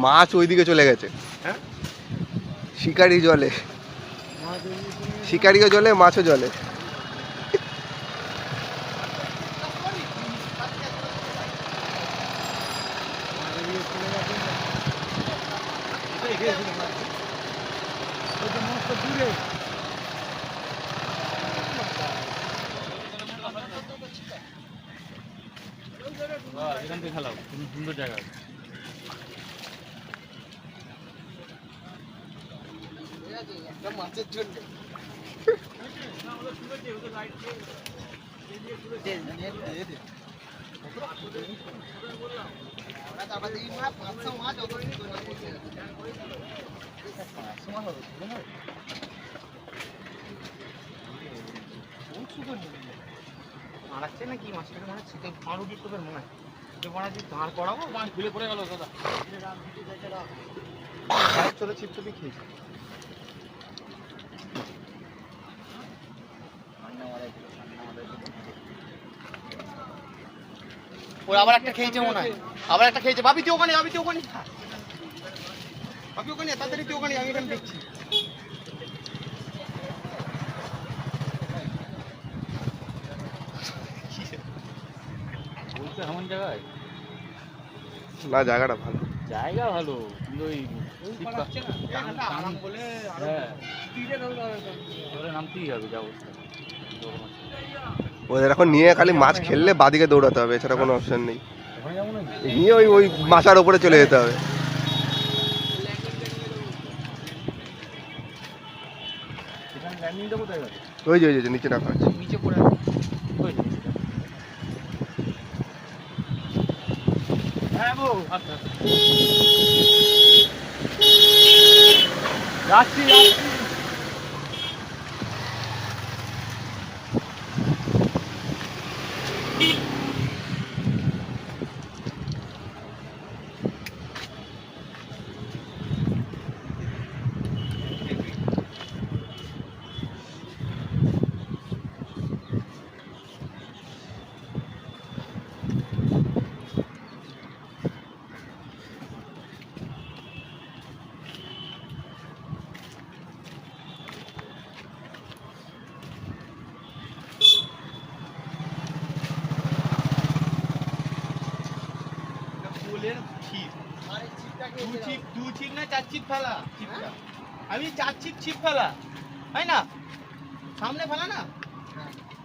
মাছ ওইদিকে চলে গেছে। হ্যাঁ, শিকারি জলে, শিকারিও জলে, মাছও জলে। এখান থেকে খেলাও, সুন্দর জায়গা। মাছের জন্য মারাচ্ছে না কি মাছটাকে মারাচ্ছে, পাউরুটির টোপের মনে হয় মনে হয় দাঁড় করাবো, বাঁশ খুলে পড়ে গেল দাদা। চলে চিপ চিপি খেয়েছি। ওই আবার একটা খেয়েছে মনে হয়, আবার একটা খেয়েছে। ভাবি তুই ওখানে, ভাবি তুই ওখানে, ভাবি ওখানে, তাড়াতাড়ি তুই ওখানে, আমি এখানে দেখছি। বলতে এমন জায়গায় না, জায়গাটা ভালো, জায়গা ভালো, কিন্তু ওই নামতেই হবে যা অবস্থা। ওদের এখন নিয়ে খালি মাছ খেললে বাদিকে দৌড়াতে হবে, এছাড়া কোনো অপশন নেই। নিয়ে ওই ওই মাছার ওপরে চলে যেতে হবে। ওই যে ওই যে নিচে রাখা আছে, নিচে পড়ে যাচ্ছি যাচ্ছি। আমি 4 চিপ ছিপ ফেলা, তাই না? সামনে ফেলা না,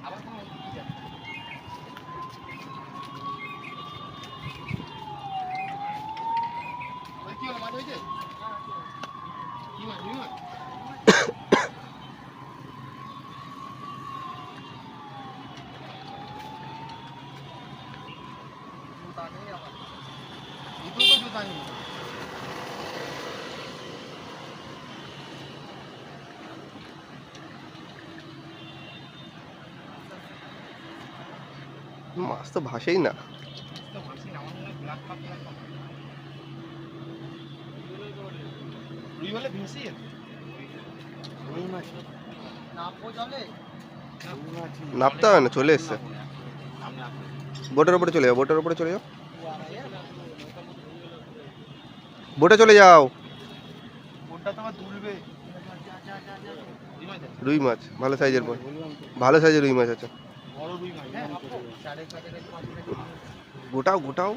আবার কি হলো? মাছ হয়েছে? কি মাছ? রুই মাছ? জুতা নেই। মাছ তো ভাসেই না। নামতে হবে না, চলে এসছে। বোটের উপরে চলে যাও, বোটের উপরে চলে যাও, বোটে চলে যাও। রুই মাছ ভালো সাইজের, ভালো সাইজের রুই মাছ আছে। গোটাও গোটাও,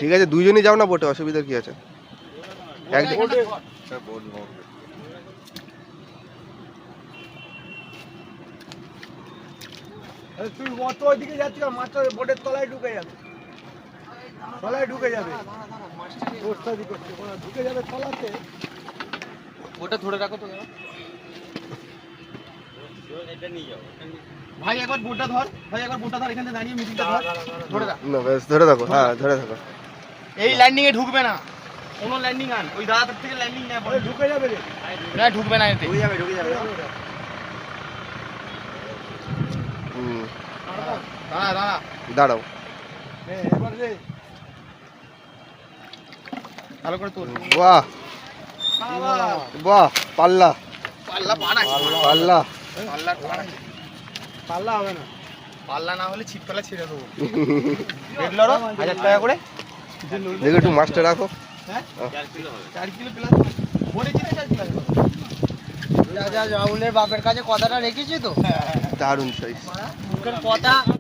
ঠিক আছে, দুইজনই যাও না বোটে, অসুবিধার কি আছে? তুই অত ওইদিকে যাচ্ছিস, মাছটা বোটের তলায় ঢুকে যাবে, তলায় ঢুকে যাবে, ঢুকে যাবে তলাতে। ওটা ধরে রাখো তো ভাই, একবার বোটটা ধর, ভাই একবার বোটটা ধর, এখানে দাঁড়িয়ে মিটিংটা ধর, ধরে রাখ না, বেশ ধরে থাকো, হ্যাঁ ধরে থাকো। এই ল্যান্ডিং এ ঢুকবে না, কোনো ল্যান্ডিং আন, ওই দাদাটার থেকে ল্যান্ডিং নেয়, ঢুকে যাবে রে, না ঢুকবে না, এতে ঢুকে যাবে, ঢুকে যাবে। দাঁড়া দাঁড়া দাঁড়াও, এবার রে ভালো করে তোল। বাহ বাহ, পাল্লা পাল্লা পাড়া, পাল্লা পাল্লার পাড়া, পাল্লা হবে না। পাল্লা না হলে ছিপতলা ছেড়ে দেবো। এগুলোরও 1000 টাকা করে। দেখো একটু মাছটা রাখো। হ্যাঁ 4 কিলো প্লাস বলেছি না 4 কিলো। রাহুলের বাপের কাছে কথাটা রেখেছি তো। দারুণ সাইজ। মুখের কথা